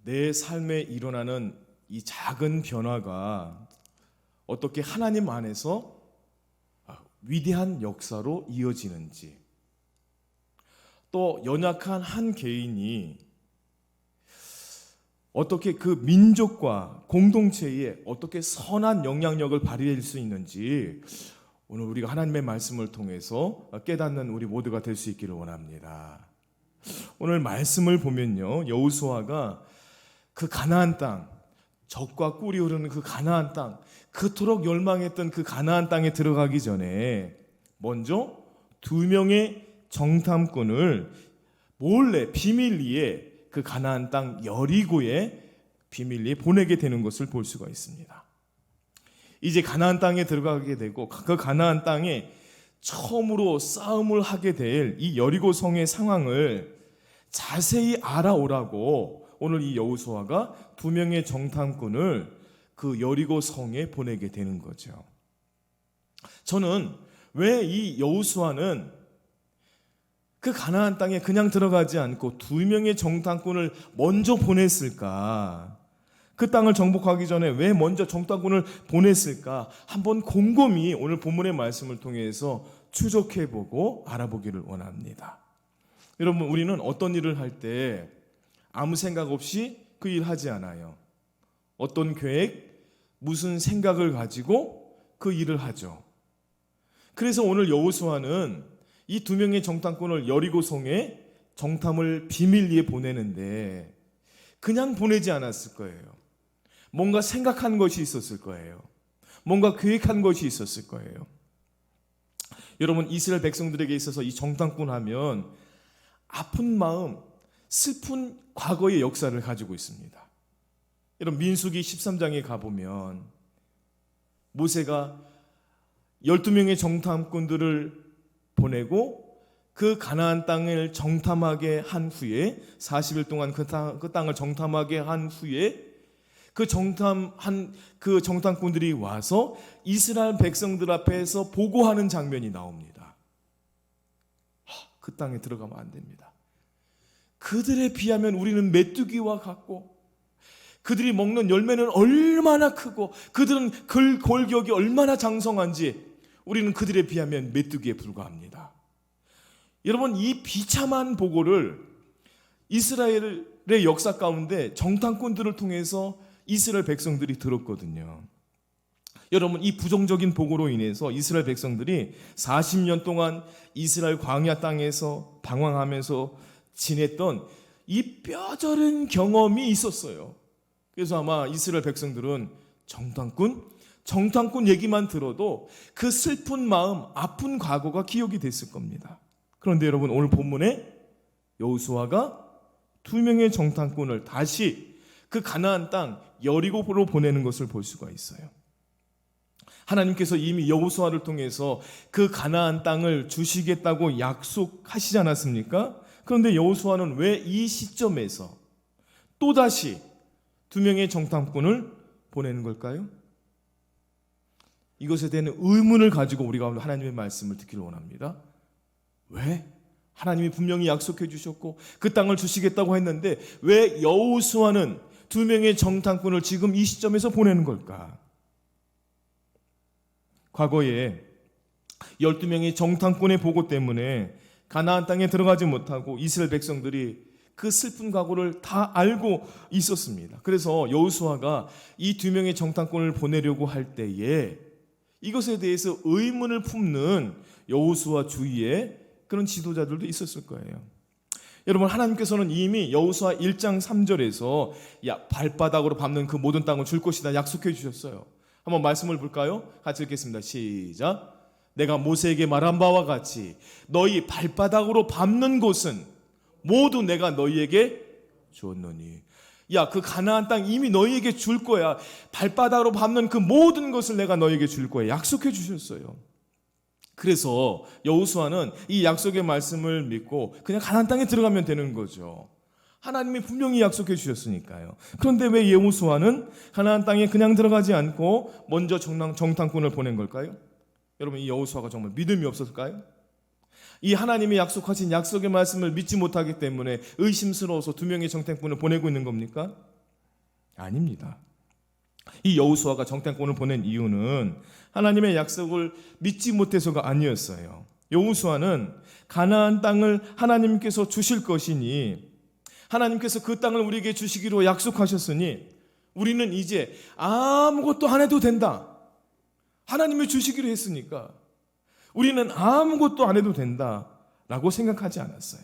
내 삶에 일어나는 이 작은 변화가 어떻게 하나님 안에서 위대한 역사로 이어지는지, 또 연약한 한 개인이 어떻게 그 민족과 공동체에 어떻게 선한 영향력을 발휘할 수 있는지 오늘 우리가 하나님의 말씀을 통해서 깨닫는 우리 모두가 될 수 있기를 원합니다. 오늘 말씀을 보면요, 여호수아가 그 가나안 땅, 젖과 꿀이 흐르는 그 가나안 땅, 그토록 열망했던 그 가나안 땅에 들어가기 전에 먼저 2명의 정탐꾼을 몰래 비밀리에 그 가나안 땅 여리고에 비밀리에 보내게 되는 것을 볼 수가 있습니다. 이제 가나안 땅에 들어가게 되고 그 가나안 땅에 처음으로 싸움을 하게 될 이 여리고 성의 상황을 자세히 알아오라고 오늘 이 여호수아가 2명의 정탐꾼을 그 여리고 성에 보내게 되는 거죠. 저는 왜 이 여호수아는 그 가나안 땅에 그냥 들어가지 않고 2명의 정탐꾼을 먼저 보냈을까? 그 땅을 정복하기 전에 왜 먼저 정탐꾼을 보냈을까? 한번 곰곰이 오늘 본문의 말씀을 통해서 추적해보고 알아보기를 원합니다. 여러분, 우리는 어떤 일을 할 때 아무 생각 없이 그 일 하지 않아요. 어떤 계획, 무슨 생각을 가지고 그 일을 하죠. 그래서 오늘 여호수아는 이 2명의 정탐꾼을 여리고성에 정탐을 비밀리에 보내는데 그냥 보내지 않았을 거예요. 뭔가 생각한 것이 있었을 거예요. 뭔가 계획한 것이 있었을 거예요. 여러분, 이스라엘 백성들에게 있어서 이 정탐꾼 하면 아픈 마음, 슬픈 과거의 역사를 가지고 있습니다. 여러분, 민수기 13장에 가보면 모세가 12명의 정탐꾼들을 보내고 그 가나안 땅을 정탐하게 한 후에 40일 동안 그 땅을 정탐하게 한 후에 그 정탐꾼들이 와서 이스라엘 백성들 앞에서 보고하는 장면이 나옵니다. 그 땅에 들어가면 안 됩니다. 그들에 비하면 우리는 메뚜기와 같고 그들이 먹는 열매는 얼마나 크고 그들은 골격이 얼마나 장성한지 우리는 그들에 비하면 메뚜기에 불과합니다. 여러분, 이 비참한 보고를 이스라엘의 역사 가운데 정탐꾼들을 통해서 이스라엘 백성들이 들었거든요. 여러분, 이 부정적인 보고로 인해서 이스라엘 백성들이 40년 동안 이스라엘 광야 땅에서 방황하면서 지냈던 이 뼈저린 경험이 있었어요. 그래서 아마 이스라엘 백성들은 정탐꾼 얘기만 들어도 그 슬픈 마음, 아픈 과거가 기억이 됐을 겁니다. 그런데 여러분, 오늘 본문에 여호수아가 2명의 정탐꾼을 다시 그 가나안 땅 여리고로 보내는 것을 볼 수가 있어요. 하나님께서 이미 여호수아를 통해서 그 가나안 땅을 주시겠다고 약속하시지 않았습니까? 그런데 여호수아는 왜 이 시점에서 또다시 2명의 정탐꾼을 보내는 걸까요? 이것에 대한 의문을 가지고 우리가 하나님의 말씀을 듣기를 원합니다. 왜? 하나님이 분명히 약속해 주셨고 그 땅을 주시겠다고 했는데 왜 여호수아는 2명의 정탐꾼을 지금 이 시점에서 보내는 걸까? 과거에 12명의 정탐꾼의 보고 때문에 가나안 땅에 들어가지 못하고 이스라엘 백성들이 그 슬픈 과거를 다 알고 있었습니다. 그래서 여호수아가 이 2명의 정탐꾼을 보내려고 할 때에 이것에 대해서 의문을 품는 여호수아 주위에 그런 지도자들도 있었을 거예요. 여러분, 하나님께서는 이미 여호수아 1장 3절에서 발바닥으로 밟는 그 모든 땅을 줄 것이다 약속해 주셨어요. 한번 말씀을 볼까요? 같이 읽겠습니다. 시작. 내가 모세에게 말한 바와 같이 너희 발바닥으로 밟는 곳은 모두 내가 너희에게 주었노니. 그 가나안 땅 이미 너희에게 줄 거야. 발바닥으로 밟는 그 모든 것을 내가 너희에게 줄 거야. 약속해 주셨어요. 그래서 여호수아는 이 약속의 말씀을 믿고 그냥 가나안 땅에 들어가면 되는 거죠. 하나님이 분명히 약속해 주셨으니까요. 그런데 왜 여호수아는 가나안 땅에 그냥 들어가지 않고 먼저 정탐꾼을 보낸 걸까요? 여러분, 이 여호수아가 정말 믿음이 없었을까요? 이 하나님이 약속하신 약속의 말씀을 믿지 못하기 때문에 의심스러워서 2명의 정탐꾼을 보내고 있는 겁니까? 아닙니다. 이 여호수아가 정탐꾼을 보낸 이유는 하나님의 약속을 믿지 못해서가 아니었어요. 여호수아는 가나안 땅을 하나님께서 주실 것이니, 하나님께서 그 땅을 우리에게 주시기로 약속하셨으니 우리는 이제 아무것도 안 해도 된다. 하나님이 주시기로 했으니까 우리는 아무것도 안 해도 된다라고 생각하지 않았어요.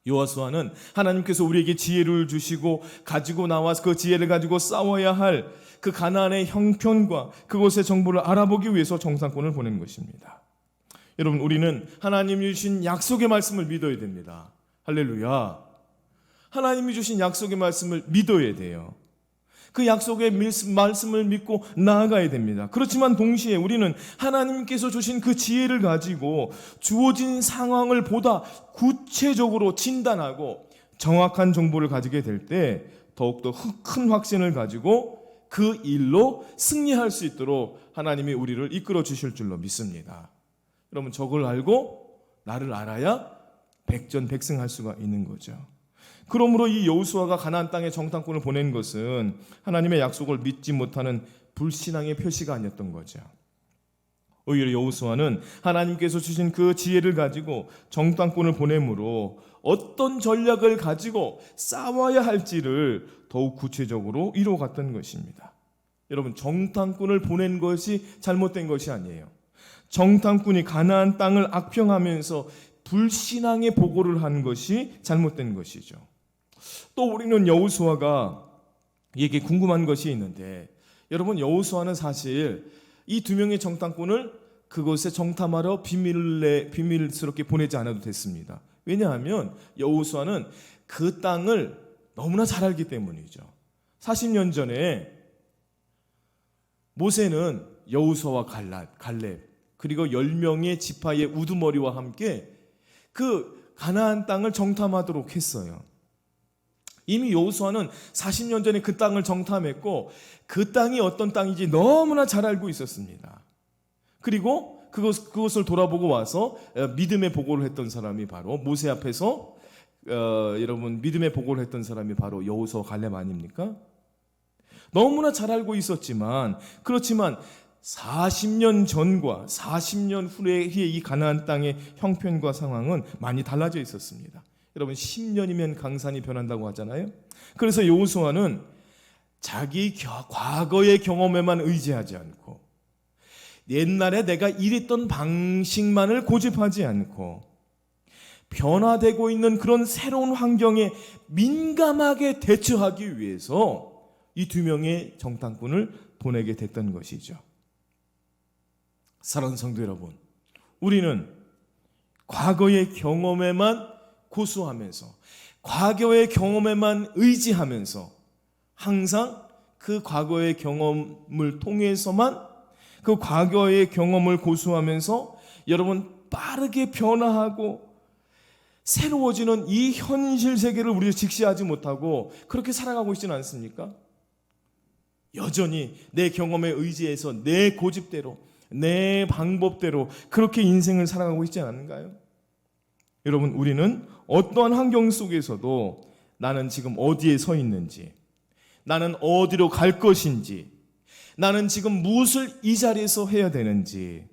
여호수아는 하나님께서 우리에게 지혜를 주시고 가지고 나와서 그 지혜를 가지고 싸워야 할 그 가나안의 형편과 그곳의 정보를 알아보기 위해서 정탐꾼을 보낸 것입니다. 여러분, 우리는 하나님이 주신 약속의 말씀을 믿어야 됩니다. 할렐루야. 하나님이 주신 약속의 말씀을 믿어야 돼요. 그 약속의 말씀을 믿고 나아가야 됩니다. 그렇지만 동시에 우리는 하나님께서 주신 그 지혜를 가지고 주어진 상황을 보다 구체적으로 진단하고 정확한 정보를 가지게 될 때 더욱더 큰 확신을 가지고 그 일로 승리할 수 있도록 하나님이 우리를 이끌어 주실 줄로 믿습니다. 여러분, 저걸 알고 나를 알아야 백전백승할 수가 있는 거죠. 그러므로 이 여호수아가 가나안 땅에 정탐꾼을 보낸 것은 하나님의 약속을 믿지 못하는 불신앙의 표시가 아니었던 거죠. 오히려 여호수아는 하나님께서 주신 그 지혜를 가지고 정탐꾼을 보내므로 어떤 전략을 가지고 싸워야 할지를 더욱 구체적으로 이루어갔던 것입니다. 여러분, 정탐꾼을 보낸 것이 잘못된 것이 아니에요. 정탐꾼이 가나안 땅을 악평하면서 불신앙의 보고를 한 것이 잘못된 것이죠. 또 우리는 여호수아가 이게 궁금한 것이 있는데, 여러분, 여호수아는 사실 이 두 명의 정탐꾼을 그곳에 정탐하러 비밀스럽게 보내지 않아도 됐습니다. 왜냐하면 여호수아는 그 땅을 너무나 잘 알기 때문이죠. 40년 전에 모세는 여호수아와 갈렙 그리고 10명의 지파의 우두머리와 함께 그 가나안 땅을 정탐하도록 했어요. 이미 여호수아는 40년 전에 그 땅을 정탐했고 그 땅이 어떤 땅인지 너무나 잘 알고 있었습니다. 그리고 그것을 돌아보고 와서 믿음의 보고를 했던 사람이 바로 모세 앞에서 여러분 믿음의 보고를 했던 사람이 바로 여호수아 갈렙 아닙니까? 너무나 잘 알고 있었지만, 그렇지만 40년 전과 40년 후의 이 가나안 땅의 형편과 상황은 많이 달라져 있었습니다. 여러분, 10년이면 강산이 변한다고 하잖아요. 그래서 여호수아는 자기 과거의 경험에만 의지하지 않고 옛날에 내가 이랬던 방식만을 고집하지 않고 변화되고 있는 그런 새로운 환경에 민감하게 대처하기 위해서 이 두 명의 정탐꾼을 보내게 됐던 것이죠. 사랑하는 성도 여러분, 우리는 과거의 경험에만 고수하면서 과거의 경험에만 의지하면서 항상 그 과거의 경험을 통해서만 그 과거의 경험을 고수하면서 여러분 빠르게 변화하고 새로워지는 이 현실 세계를 우리가 직시하지 못하고 그렇게 살아가고 있지는 않습니까? 여전히 내 경험에 의지해서 내 고집대로 내 방법대로 그렇게 인생을 살아가고 있지 않은가요? 여러분, 우리는 어떠한 환경 속에서도 나는 지금 어디에 서 있는지, 나는 어디로 갈 것인지, 나는 지금 무엇을 이 자리에서 해야 되는지,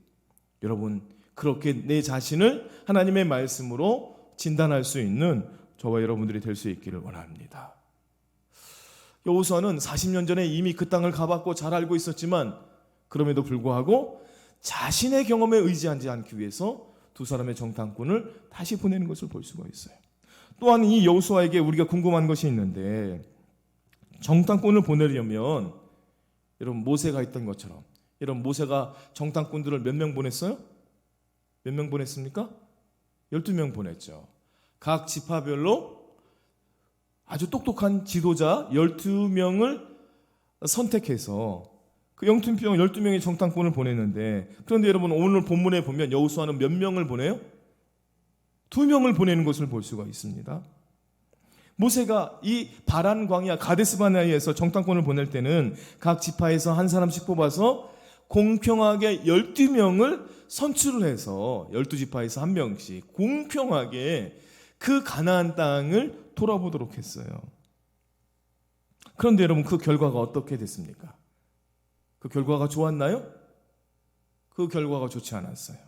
여러분 그렇게 내 자신을 하나님의 말씀으로 진단할 수 있는 저와 여러분들이 될 수 있기를 원합니다. 여호수아는 40년 전에 이미 그 땅을 가봤고 잘 알고 있었지만 그럼에도 불구하고 자신의 경험에 의지하지 않기 위해서 두 사람의 정탐꾼을 다시 보내는 것을 볼 수가 있어요. 또한 이 여호수아에게 우리가 궁금한 것이 있는데, 정탐꾼을 보내려면 여러분 모세가 있던 것처럼, 여러분 모세가 정탐꾼들을 몇 명 보냈어요? 몇 명 보냈습니까? 12명 보냈죠. 각 지파별로 아주 똑똑한 지도자 12명을 선택해서 그 12명의 정탐꾼을 보냈는데, 그런데 여러분 오늘 본문에 보면 여호수아는 몇 명을 보내요? 2명을 보내는 것을 볼 수가 있습니다. 모세가 이 바란 광야 가데스바네아에서 정탐꾼을 보낼 때는 각 지파에서 한 사람씩 뽑아서 공평하게 12명을 선출을 해서 12지파에서 한 명씩 공평하게 그 가나안 땅을 돌아보도록 했어요. 그런데 여러분, 그 결과가 어떻게 됐습니까? 그 결과가 좋았나요? 그 결과가 좋지 않았어요.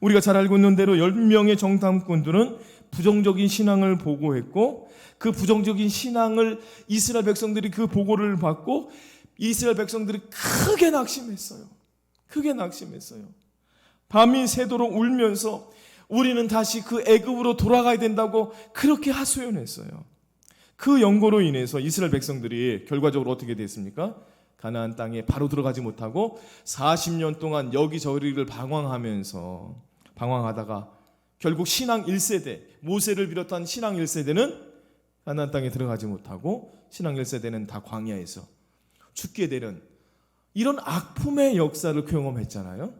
우리가 잘 알고 있는 대로 10명의 정탐꾼들은 부정적인 신앙을 보고했고, 그 부정적인 신앙을 이스라엘 백성들이 그 보고를 받고 이스라엘 백성들이 크게 낙심했어요. 크게 낙심했어요. 밤이 새도록 울면서 우리는 다시 그 애굽으로 돌아가야 된다고 그렇게 하소연했어요. 그 연고로 인해서 이스라엘 백성들이 결과적으로 어떻게 됐습니까? 가나안 땅에 바로 들어가지 못하고 40년 동안 여기저기를 방황하다가 결국 신앙 1세대, 모세를 비롯한 신앙 1세대는 가나안 땅에 들어가지 못하고 신앙 1세대는 다 광야에서 죽게 되는 이런 악품의 역사를 경험했잖아요.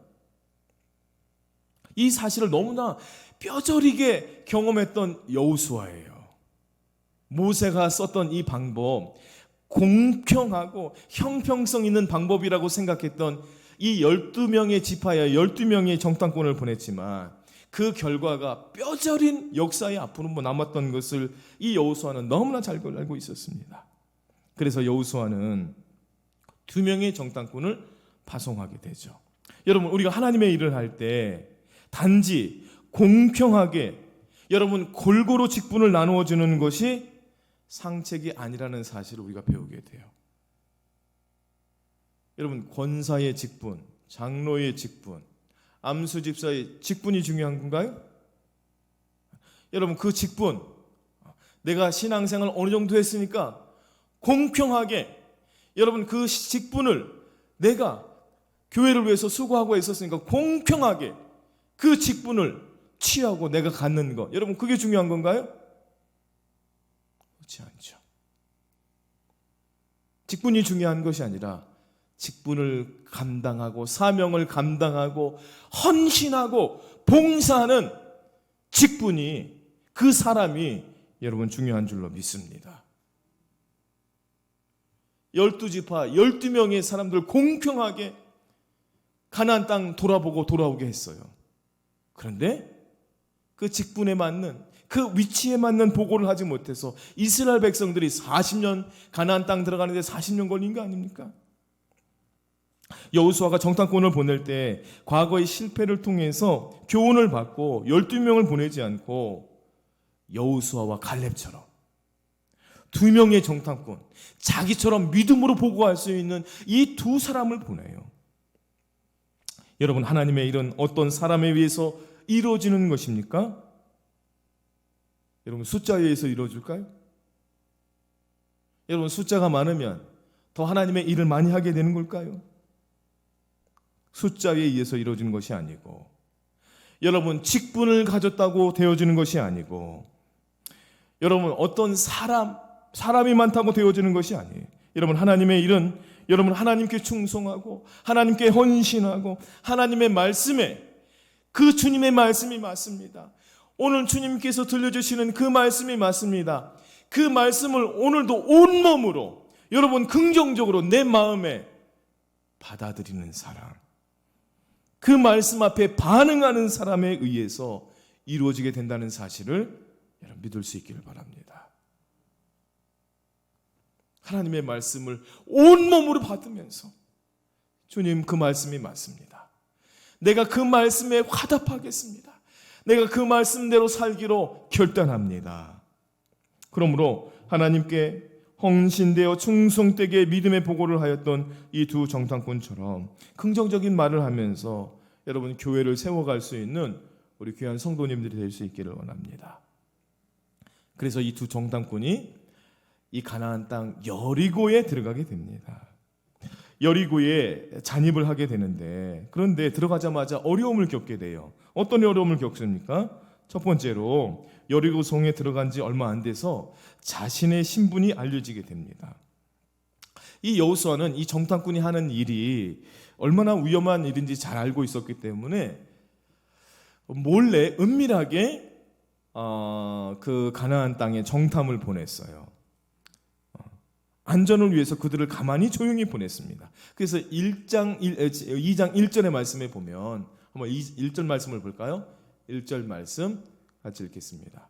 이 사실을 너무나 뼈저리게 경험했던 여호수아예요. 모세가 썼던 이 방법, 공평하고 형평성 있는 방법이라고 생각했던 이 12명의 지파야 12명의 정탐꾼을 보냈지만 그 결과가 뼈저린 역사의 앞으로 남았던 것을 이 여호수아는 너무나 잘 알고 있었습니다. 그래서 여호수아는 2명의 정탐꾼을 파송하게 되죠. 여러분, 우리가 하나님의 일을 할 때 단지 공평하게 여러분 골고루 직분을 나누어 주는 것이 상책이 아니라는 사실을 우리가 배우게 돼요. 여러분, 권사의 직분, 장로의 직분, 암수집사의 직분이 중요한 건가요? 여러분, 그 직분, 내가 신앙생활 어느 정도 했으니까 공평하게 여러분 그 직분을 내가 교회를 위해서 수고하고 있었으니까 공평하게 그 직분을 취하고 내가 갖는 것, 여러분 그게 중요한 건가요? 그렇지 않죠. 직분이 중요한 것이 아니라 직분을 감당하고 사명을 감당하고 헌신하고 봉사하는 직분이, 그 사람이 여러분 중요한 줄로 믿습니다. 12지파 12명의 사람들 공평하게 가나안 땅 돌아보고 돌아오게 했어요. 그런데 그 직분에 맞는, 그 위치에 맞는 보고를 하지 못해서 이스라엘 백성들이 40년 가나안 땅 들어가는데 40년 걸린 거 아닙니까? 여호수아가 정탐꾼을 보낼 때 과거의 실패를 통해서 교훈을 받고 12명을 보내지 않고 여호수아와 갈렙처럼 2명의 정탐꾼, 자기처럼 믿음으로 보고할 수 있는 이 2 사람을 보내요. 여러분, 하나님의 일은 어떤 사람에 의해서 이루어지는 것입니까? 여러분, 숫자에 의해서 이루어질까요? 여러분, 숫자가 많으면 더 하나님의 일을 많이 하게 되는 걸까요? 숫자에 의해서 이루어지는 것이 아니고, 여러분 직분을 가졌다고 되어지는 것이 아니고, 여러분 어떤 사람이 많다고 되어지는 것이 아니에요. 여러분, 하나님의 일은 여러분 하나님께 충성하고 하나님께 헌신하고 하나님의 말씀에, 그 주님의 말씀이 맞습니다. 오늘 주님께서 들려주시는 그 말씀이 맞습니다. 그 말씀을 오늘도 온몸으로 여러분 긍정적으로 내 마음에 받아들이는 사람, 그 말씀 앞에 반응하는 사람에 의해서 이루어지게 된다는 사실을 여러분 믿을 수 있기를 바랍니다. 하나님의 말씀을 온몸으로 받으면서 주님, 그 말씀이 맞습니다. 내가 그 말씀에 화답하겠습니다. 내가 그 말씀대로 살기로 결단합니다. 그러므로 하나님께 헌신되어 충성되게 믿음의 보고를 하였던 이 2 정탐꾼처럼 긍정적인 말을 하면서 여러분 교회를 세워갈 수 있는 우리 귀한 성도님들이 될 수 있기를 원합니다. 그래서 이 2 정탐꾼이 이 가나안 땅 여리고에 들어가게 됩니다. 여리고에 잔입을 하게 되는데, 그런데 들어가자마자 어려움을 겪게 돼요. 어떤 어려움을 겪습니까? 첫 번째로 여리고 성에 들어간 지 얼마 안 돼서 자신의 신분이 알려지게 됩니다. 이 여호수아는 이 정탐꾼이 하는 일이 얼마나 위험한 일인지 잘 알고 있었기 때문에 몰래 은밀하게 그 가나안 땅에 정탐을 보냈어요. 안전을 위해서 그들을 가만히 조용히 보냈습니다. 그래서 2장 1절의 말씀에 보면 한번 1절 말씀을 볼까요? 1절 말씀 같이 읽겠습니다.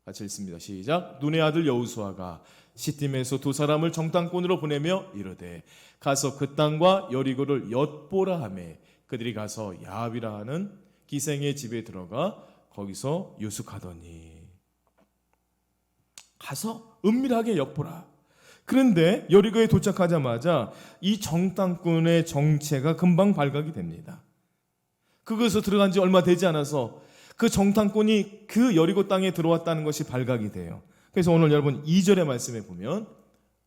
같이 읽습니다. 시작. 눈의 아들 여호수아가 시팀에서 두 사람을 정탐꾼으로 보내며 이르되 가서 그 땅과 여리고를 엿보라 하매 그들이 가서 야합이라 하는 기생의 집에 들어가 거기서 유숙하더니. 가서 은밀하게 엿보라. 그런데 여리고에 도착하자마자 이 정탐꾼의 정체가 금방 발각이 됩니다. 그것에서 들어간 지 얼마 되지 않아서 그 정탐꾼이 그 여리고 땅에 들어왔다는 것이 발각이 돼요. 그래서 오늘 여러분 2절의 말씀에 보면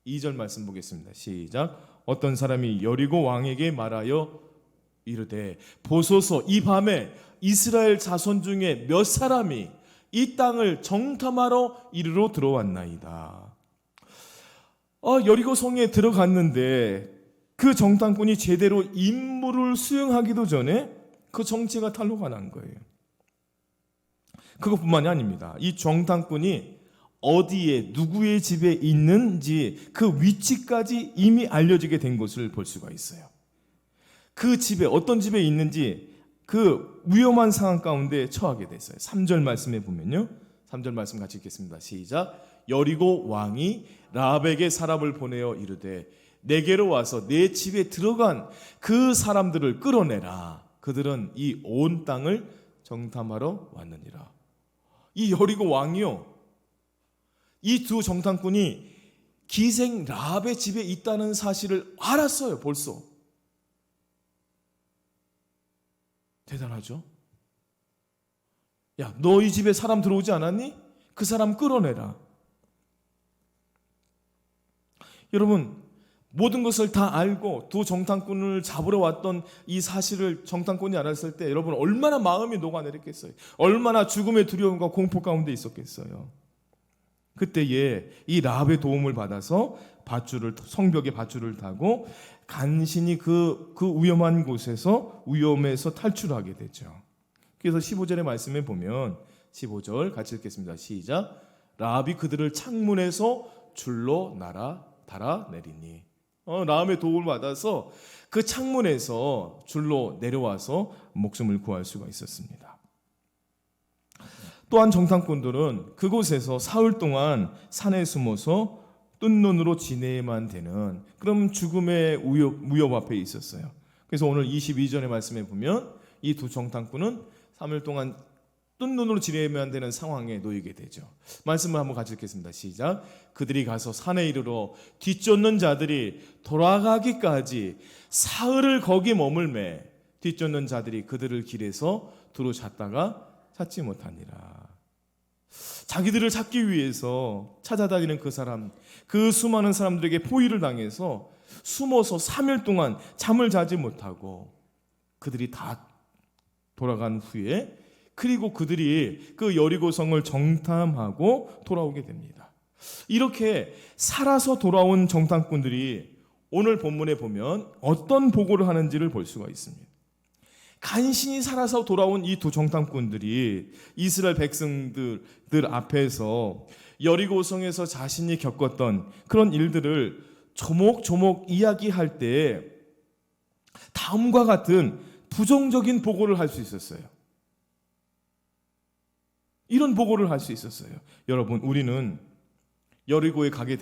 2절 말씀 보겠습니다. 시작. 어떤 사람이 여리고 왕에게 말하여 이르되 보소서 이 밤에 이스라엘 자손 중에 몇 사람이 이 땅을 정탐하러 이리로 들어왔나이다. 여리고 성에 들어갔는데 그 정탐꾼이 제대로 임무를 수행하기도 전에 그 정체가 탄로가 난 거예요. 그것뿐만이 아닙니다. 이 정탐꾼이 어디에 누구의 집에 있는지 그 위치까지 이미 알려지게 된 것을 볼 수가 있어요. 그 집에 어떤 집에 있는지 그 위험한 상황 가운데 처하게 됐어요. 3절 말씀에 보면요. 3절 말씀 같이 읽겠습니다. 시작. 여리고 왕이 라합에게 사람을 보내어 이르되 내게로 와서 내 집에 들어간 그 사람들을 끌어내라. 그들은 이 온 땅을 정탐하러 왔느니라. 이 여리고 왕이요, 이 두 정탐꾼이 기생 라합의 집에 있다는 사실을 알았어요. 벌써. 대단하죠? 야, 너희 집에 사람 들어오지 않았니? 그 사람 끌어내라. 여러분, 모든 것을 다 알고 두 정탐꾼을 잡으러 왔던 이 사실을 정탐꾼이 알았을 때 여러분 얼마나 마음이 녹아내렸겠어요. 얼마나 죽음의 두려움과 공포 가운데 있었겠어요. 그때에 이 라합의 도움을 받아서 성벽에 밧줄을 타고 간신히 그 위험한 곳에서 위험에서 탈출하게 되죠. 그래서 15절의 말씀에 보면 15절 같이 읽겠습니다. 시작. 라합이 그들을 창문에서 줄로 달아내리니. 라합의 도움을 받아서 그 창문에서 줄로 내려와서 목숨을 구할 수가 있었습니다. 또한 정탐꾼들은 그곳에서 사흘 동안 산에 숨어서 뜬 눈으로 지내야만 되는 그럼 죽음의 위협 앞에 있었어요. 그래서 오늘 22절의 말씀에 보면 이 두 정탐꾼은 3일 동안 뜬 눈으로 지내야만 되는 상황에 놓이게 되죠. 말씀을 한번 같이 읽겠습니다. 시작. 그들이 가서 산에 이르러 뒤쫓는 자들이 돌아가기까지 사흘을 거기 머물매 뒤쫓는 자들이 그들을 길에서 두루 찾다가 찾지 못하니라. 자기들을 찾기 위해서 찾아다니는 그 수많은 사람들에게 포위를 당해서 숨어서 3일 동안 잠을 자지 못하고 그들이 다 돌아간 후에 그리고 그들이 그 여리고성을 정탐하고 돌아오게 됩니다. 이렇게 살아서 돌아온 정탐꾼들이 오늘 본문에 보면 어떤 보고를 하는지를 볼 수가 있습니다. 간신히 살아서 돌아온 이 두 정탐꾼들이 이스라엘 백성들 앞에서 여리고성에서 자신이 겪었던 그런 일들을 조목조목 이야기할 때 다음과 같은 부정적인 보고를 할 수 있었어요. 이런 보고를 할 수 있었어요. 여러분, 우리는 여리고성에 가게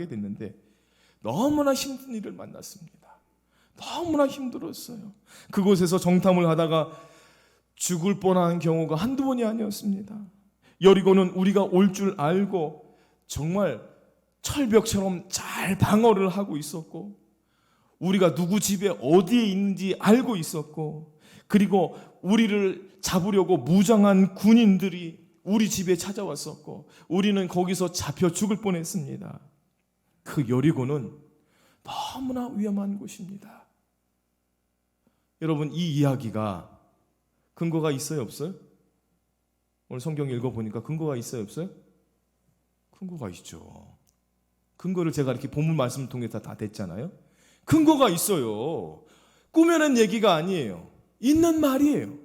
됐는데 너무나 힘든 일을 만났습니다. 너무나 힘들었어요. 그곳에서 정탐을 하다가 죽을 뻔한 경우가 한두 번이 아니었습니다. 여리고는 우리가 올 줄 알고 정말 철벽처럼 잘 방어를 하고 있었고 우리가 누구 집에 어디에 있는지 알고 있었고 그리고 우리를 잡으려고 무장한 군인들이 우리 집에 찾아왔었고 우리는 거기서 잡혀 죽을 뻔했습니다. 그 여리고는 너무나 위험한 곳입니다. 여러분, 이 이야기가 근거가 있어요, 없어요? 오늘 성경 읽어보니까 근거가 있어요, 없어요? 근거가 있죠. 근거를 제가 이렇게 본문 말씀을 통해서 다 댔잖아요. 근거가 있어요. 꾸며낸 얘기가 아니에요. 있는 말이에요.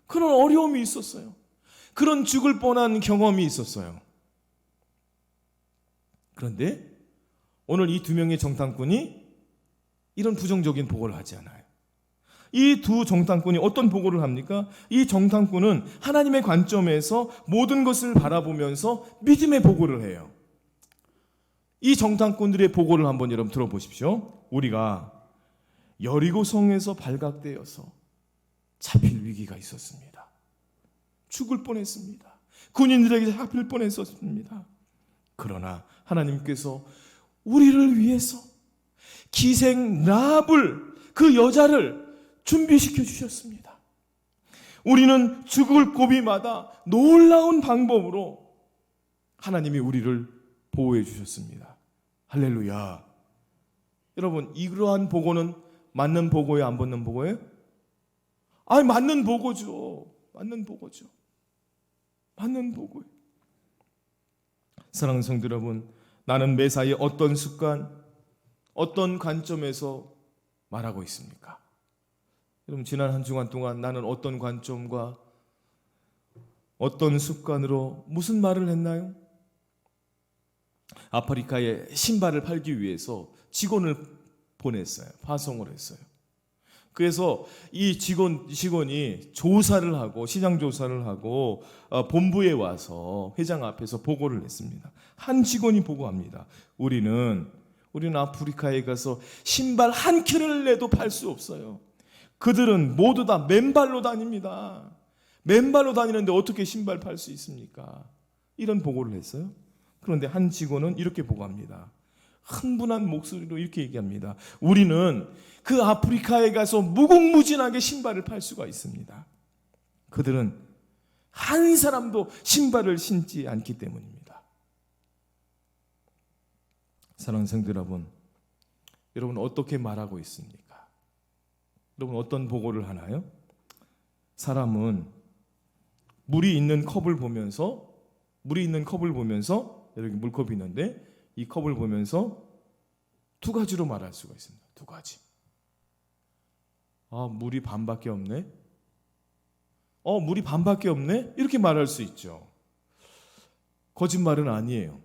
그런 어려움이 있었어요. 그런 죽을 뻔한 경험이 있었어요. 그런데 오늘 이 두 명의 정탐꾼이 이런 부정적인 보고를 하지 않아요. 이 두 정탐꾼이 어떤 보고를 합니까? 이 정탐꾼은 하나님의 관점에서 모든 것을 바라보면서 믿음의 보고를 해요. 이 정탐꾼들의 보고를 한번 여러분 들어보십시오. 우리가 여리고 성에서 발각되어서 잡힐 위기가 있었습니다. 죽을 뻔했습니다. 군인들에게 잡힐 뻔했었습니다. 그러나 하나님께서 우리를 위해서 기생 라합을, 그 여자를 준비시켜 주셨습니다. 우리는 죽을 고비마다 놀라운 방법으로 하나님이 우리를 보호해 주셨습니다. 할렐루야. 여러분, 이러한 보고는 맞는 보고예요, 안 맞는 보고예요? 아니, 맞는 보고죠. 맞는 보고죠. 맞는 보고예요. 사랑하는 성도 여러분, 나는 매사에 어떤 습관, 어떤 관점에서 말하고 있습니까? 여러분, 지난 한 주간 동안 나는 어떤 관점과 어떤 습관으로 무슨 말을 했나요? 아프리카에 신발을 팔기 위해서 직원을 보냈어요. 파송을 했어요. 그래서 이 직원이 조사를 하고, 시장 조사를 하고 본부에 와서 회장 앞에서 보고를 했습니다. 한 직원이 보고합니다. 우리는 아프리카에 가서 신발 한 켤을 내도 팔 수 없어요. 그들은 모두 다 맨발로 다닙니다. 맨발로 다니는데 어떻게 신발 팔 수 있습니까? 이런 보고를 했어요. 그런데 한 직원은 이렇게 보고합니다. 흥분한 목소리로 이렇게 얘기합니다. 우리는 그 아프리카에 가서 무궁무진하게 신발을 팔 수가 있습니다. 그들은 한 사람도 신발을 신지 않기 때문입니다. 사랑하는 성도 여러분 어떻게 말하고 있습니까? 여러분 어떤 보고를 하나요? 사람은 물이 있는 컵을 보면서 여기 물컵이 있는데 이 컵을 보면서 두 가지로 말할 수가 있습니다. 두 가지. 물이 반밖에 없네. 물이 반밖에 없네. 이렇게 말할 수 있죠. 거짓말은 아니에요.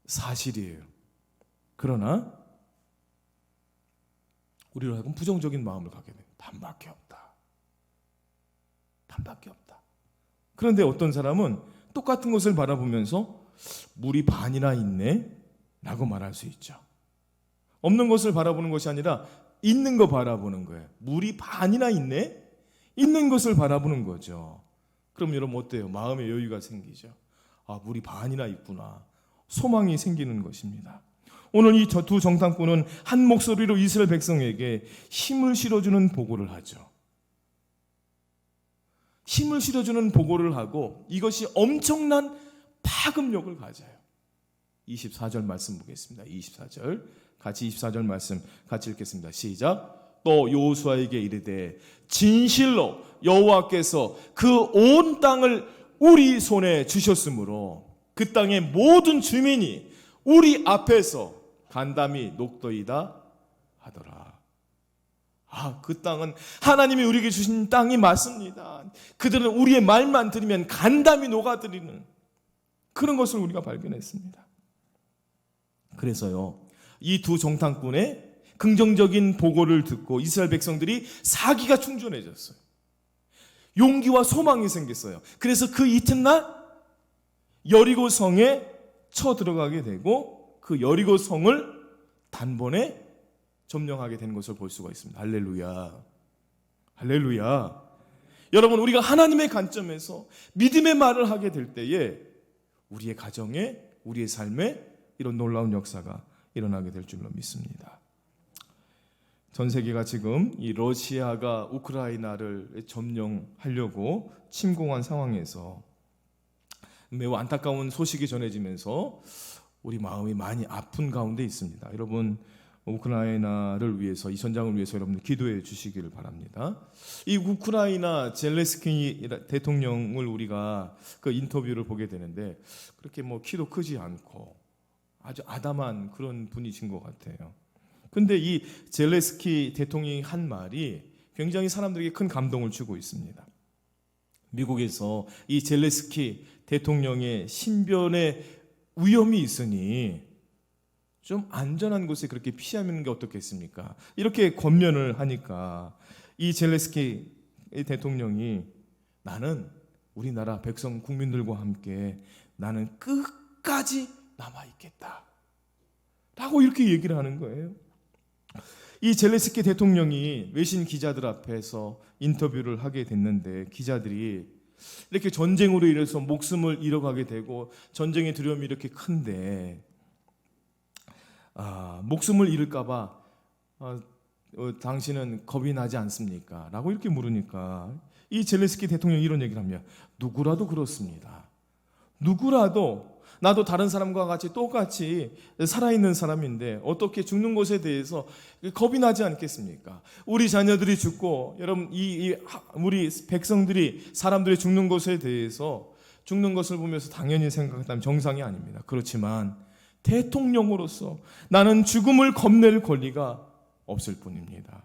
사실이에요. 그러나 우리로 하여금 부정적인 마음을 갖게 돼요. 반밖에 없다. 반밖에 없다. 그런데 어떤 사람은 똑같은 것을 바라보면서 물이 반이나 있네 라고 말할 수 있죠. 없는 것을 바라보는 것이 아니라 있는 거 바라보는 거예요. 물이 반이나 있네? 있는 것을 바라보는 거죠. 그럼 여러분 어때요? 마음의 여유가 생기죠. 물이 반이나 있구나. 소망이 생기는 것입니다. 오늘 이 두 정탐꾼은 한 목소리로 이스라엘 백성에게 힘을 실어주는 보고를 하죠. 힘을 실어주는 보고를 하고 이것이 엄청난 파급력을 가져요. 24절 말씀 보겠습니다. 24절 같이 24절 말씀 같이 읽겠습니다. 시작. 또 여호수아에게 이르되 진실로 여호와께서 그 온 땅을 우리 손에 주셨으므로 그 땅의 모든 주민이 우리 앞에서 간담이 녹더이다 하더라. 그 땅은 하나님이 우리에게 주신 땅이 맞습니다. 그들은 우리의 말만 들으면 간담이 녹아들이는 그런 것을 우리가 발견했습니다. 그래서요, 이 두 정탐꾼의 긍정적인 보고를 듣고 이스라엘 백성들이 사기가 충전해졌어요. 용기와 소망이 생겼어요. 그래서 그 이튿날 여리고 성에 쳐들어가게 되고 그 여리고 성을 단번에 점령하게 된 것을 볼 수가 있습니다. 할렐루야. 할렐루야. 여러분, 우리가 하나님의 관점에서 믿음의 말을 하게 될 때에 우리의 가정에, 우리의 삶에 이런 놀라운 역사가 일어나게 될 줄로 믿습니다. 전 세계가 지금 이 러시아가 우크라이나를 점령하려고 침공한 상황에서 매우 안타까운 소식이 전해지면서 우리 마음이 많이 아픈 가운데 있습니다. 여러분, 우크라이나를 위해서, 이 전장을 위해서 여러분들 기도해 주시기를 바랍니다. 이 우크라이나 젤렌스키 대통령을 우리가 그 인터뷰를 보게 되는데 그렇게 키도 크지 않고 아주 아담한 그런 분이신 것 같아요. 근데 이 젤렌스키 대통령이 한 말이 굉장히 사람들에게 큰 감동을 주고 있습니다. 미국에서 이 젤렌스키 대통령의 신변에 위험이 있으니 좀 안전한 곳에 그렇게 피하는 게 어떻겠습니까? 이렇게 권면을 하니까 이 젤렌스키 대통령이 나는 우리나라 백성 국민들과 함께 나는 끝까지 남아있겠다 라고 이렇게 얘기를 하는 거예요. 이 젤렌스키 대통령이 외신 기자들 앞에서 인터뷰를 하게 됐는데 기자들이 이렇게 전쟁으로 인해서 목숨을 잃어가게 되고 전쟁의 두려움이 이렇게 큰데 목숨을 잃을까봐 당신은 겁이 나지 않습니까? 라고 이렇게 물으니까 이 젤렌스키 대통령이 이런 얘기를 합니다. 누구라도 그렇습니다. 누구라도 나도 다른 사람과 같이 똑같이 살아있는 사람인데 어떻게 죽는 것에 대해서 겁이 나지 않겠습니까? 우리 자녀들이 죽고 여러분 우리 백성들이 사람들이 죽는 것에 대해서 죽는 것을 보면서 당연히 생각한다면 정상이 아닙니다. 그렇지만 대통령으로서 나는 죽음을 겁낼 권리가 없을 뿐입니다.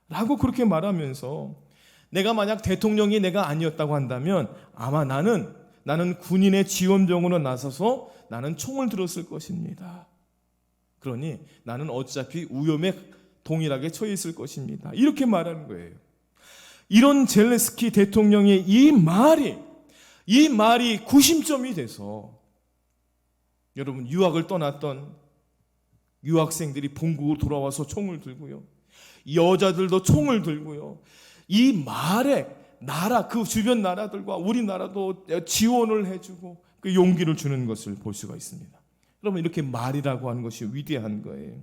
라고 그렇게 말하면서 내가 만약 대통령이 내가 아니었다고 한다면 아마 나는 군인의 지원병으로 나서서 나는 총을 들었을 것입니다. 그러니 나는 어차피 위험에 동일하게 처해 있을 것입니다. 이렇게 말하는 거예요. 이런 젤렌스키 대통령의 이 말이 구심점이 돼서 여러분 유학을 떠났던 유학생들이 본국으로 돌아와서 총을 들고요. 여자들도 총을 들고요. 이 말에 그 주변 나라들과 우리나라도 지원을 해주고 그 용기를 주는 것을 볼 수가 있습니다. 여러분 이렇게 말이라고 하는 것이 위대한 거예요.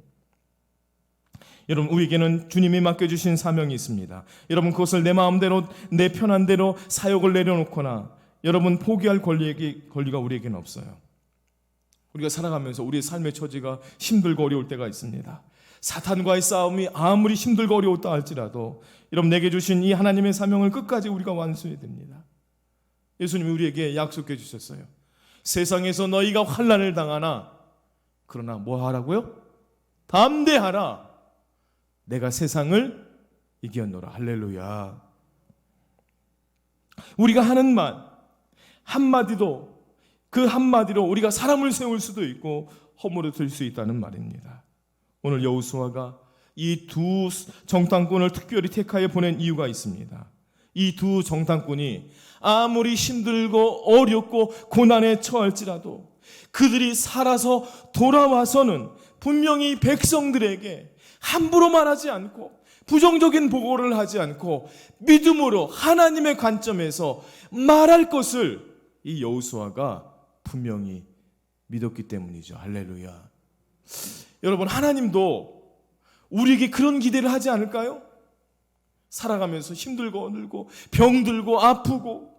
여러분 우리에게는 주님이 맡겨주신 사명이 있습니다. 여러분 그것을 내 마음대로 내 편한 대로 사역을 내려놓거나 여러분 포기할 권리가 우리에게는 없어요. 우리가 살아가면서 우리의 삶의 처지가 힘들고 어려울 때가 있습니다. 사탄과의 싸움이 아무리 힘들고 어려웠다 할지라도 여러분 내게 주신 이 하나님의 사명을 끝까지 우리가 완수해야 됩니다. 예수님이 우리에게 약속해 주셨어요. 세상에서 너희가 환난을 당하나 그러나 뭐 하라고요? 담대하라. 내가 세상을 이겼노라. 할렐루야. 우리가 하는 말 한마디도 그 한마디로 우리가 사람을 세울 수도 있고 허물어뜨릴 수 있다는 말입니다. 오늘 여호수아가 이 두 정탐꾼을 특별히 택하여 보낸 이유가 있습니다. 이 두 정탐꾼이 아무리 힘들고 어렵고 고난에 처할지라도 그들이 살아서 돌아와서는 분명히 백성들에게 함부로 말하지 않고 부정적인 보고를 하지 않고 믿음으로 하나님의 관점에서 말할 것을 이 여호수아가 분명히 믿었기 때문이죠. 할렐루야. 여러분 하나님도 우리에게 그런 기대를 하지 않을까요? 살아가면서 힘들고 어늘고 병들고 아프고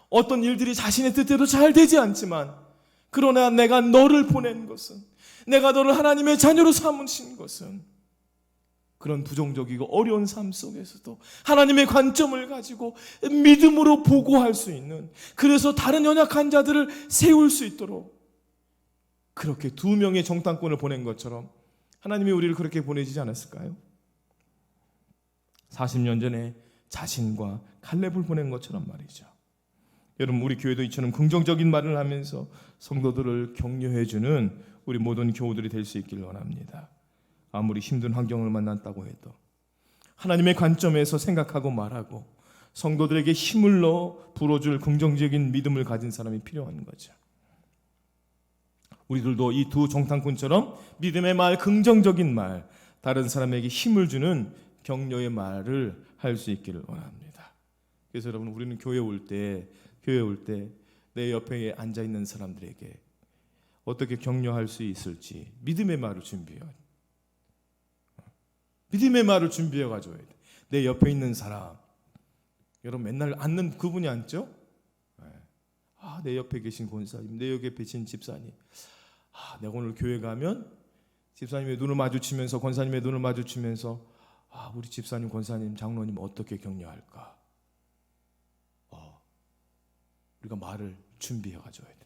어떤 일들이 자신의 뜻대로 잘 되지 않지만 그러나 내가 너를 보낸 것은 내가 너를 하나님의 자녀로 삼으신 것은 그런 부정적이고 어려운 삶 속에서도 하나님의 관점을 가지고 믿음으로 보고할 수 있는 그래서 다른 연약한 자들을 세울 수 있도록 그렇게 두 명의 정탐꾼을 보낸 것처럼 하나님이 우리를 그렇게 보내지지 않았을까요? 40년 전에 자신과 칼렙을 보낸 것처럼 말이죠. 여러분 우리 교회도 이처럼 긍정적인 말을 하면서 성도들을 격려해주는 우리 모든 교우들이 될 수 있기를 원합니다. 아무리 힘든 환경을 만났다고 해도 하나님의 관점에서 생각하고 말하고 성도들에게 힘을 넣어 불어줄 긍정적인 믿음을 가진 사람이 필요한 거죠. 우리들도 이 두 정탐꾼처럼 믿음의 말, 긍정적인 말, 다른 사람에게 힘을 주는 격려의 말을 할 수 있기를 원합니다. 그래서 여러분 우리는 교회 올 때 내 옆에 앉아 있는 사람들에게 어떻게 격려할 수 있을지 믿음의 말을 준비해요. 믿음의 말을 준비해 가져야 돼. 내 옆에 있는 사람, 여러분 맨날 앉는 그분이 앉죠? 내 옆에 계신 권사님, 내 옆에 계신 집사님. 내가 오늘 교회 가면 집사님의 눈을 마주치면서 권사님의 눈을 마주치면서 우리 집사님, 권사님, 장로님 어떻게 격려할까? 우리가 말을 준비해 가져야 돼.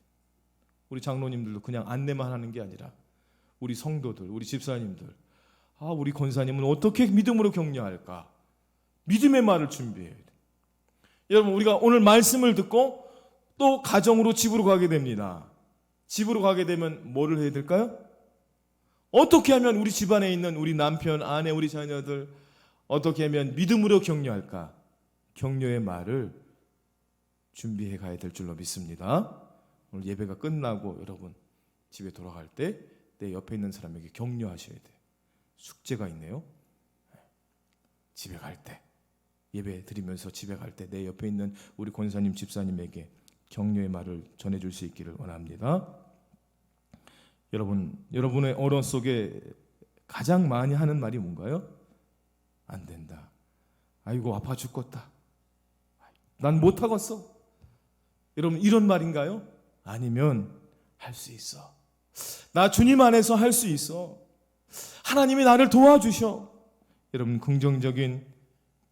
우리 장로님들도 그냥 안내만 하는 게 아니라 우리 성도들, 우리 집사님들, 우리 권사님은 어떻게 믿음으로 격려할까? 믿음의 말을 준비해야 돼. 여러분 우리가 오늘 말씀을 듣고 또 가정으로 집으로 가게 됩니다. 집으로 가게 되면 뭐를 해야 될까요? 어떻게 하면 우리 집안에 있는 우리 남편, 아내, 우리 자녀들 어떻게 하면 믿음으로 격려할까? 격려의 말을 준비해 가야 될 줄로 믿습니다. 오늘 예배가 끝나고 여러분 집에 돌아갈 때 내 옆에 있는 사람에게 격려하셔야 돼요. 숙제가 있네요. 집에 갈 때, 예배 드리면서 집에 갈 때 내 옆에 있는 우리 권사님, 집사님에게 격려의 말을 전해줄 수 있기를 원합니다. 여러분의 언어 속에 가장 많이 하는 말이 뭔가요? 안 된다. 아이고 아파 죽겠다. 난 못하겠어. 여러분 이런 말인가요? 아니면 할 수 있어. 나 주님 안에서 할 수 있어. 하나님이 나를 도와주셔. 여러분 긍정적인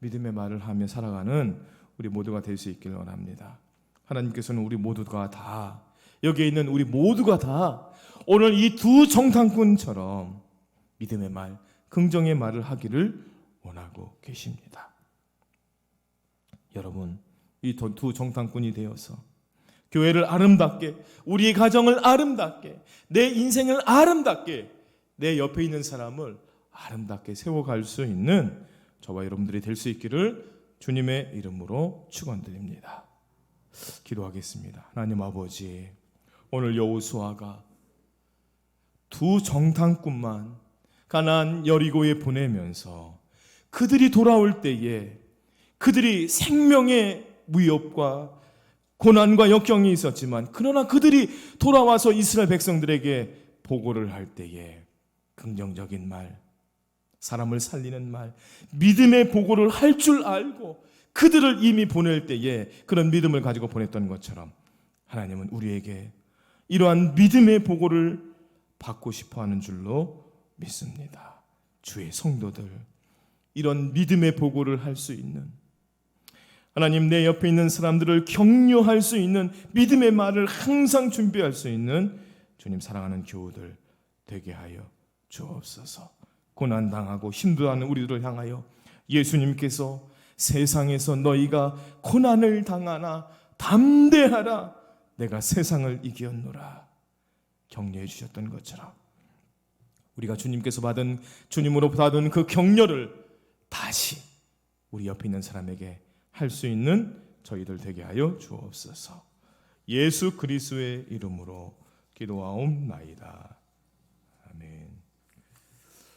믿음의 말을 하며 살아가는 우리 모두가 될 수 있기를 원합니다. 하나님께서는 우리 모두가 다, 여기에 있는 우리 모두가 다 오늘 이 두 정탐꾼처럼 믿음의 말, 긍정의 말을 하기를 원하고 계십니다. 여러분 이 두 정탐꾼이 되어서 교회를 아름답게, 우리의 가정을 아름답게, 내 인생을 아름답게, 내 옆에 있는 사람을 아름답게 세워갈 수 있는 저와 여러분들이 될 수 있기를 주님의 이름으로 축원드립니다. 기도하겠습니다. 하나님 아버지, 오늘 여호수아가 두 정탐꾼만 가나안 여리고에 보내면서 그들이 돌아올 때에 그들이 생명의 위협과 고난과 역경이 있었지만, 그러나 그들이 돌아와서 이스라엘 백성들에게 보고를 할 때에 긍정적인 말, 사람을 살리는 말, 믿음의 보고를 할 줄 알고 그들을 이미 보낼 때에 그런 믿음을 가지고 보냈던 것처럼 하나님은 우리에게 이러한 믿음의 보고를 받고 싶어하는 줄로 믿습니다. 주의 성도들, 이런 믿음의 보고를 할 수 있는, 하나님 내 옆에 있는 사람들을 격려할 수 있는 믿음의 말을 항상 준비할 수 있는 주님 사랑하는 교우들 되게 하여 주옵소서. 고난당하고 힘들어하는 우리들을 향하여 예수님께서 세상에서 너희가 고난을 당하나 담대하라, 내가 세상을 이겼노라 격려해 주셨던 것처럼 우리가 주님으로 받은 그 격려를 다시 우리 옆에 있는 사람에게 할 수 있는 저희들 되게 하여 주옵소서. 예수 그리스도의 이름으로 기도하옵나이다.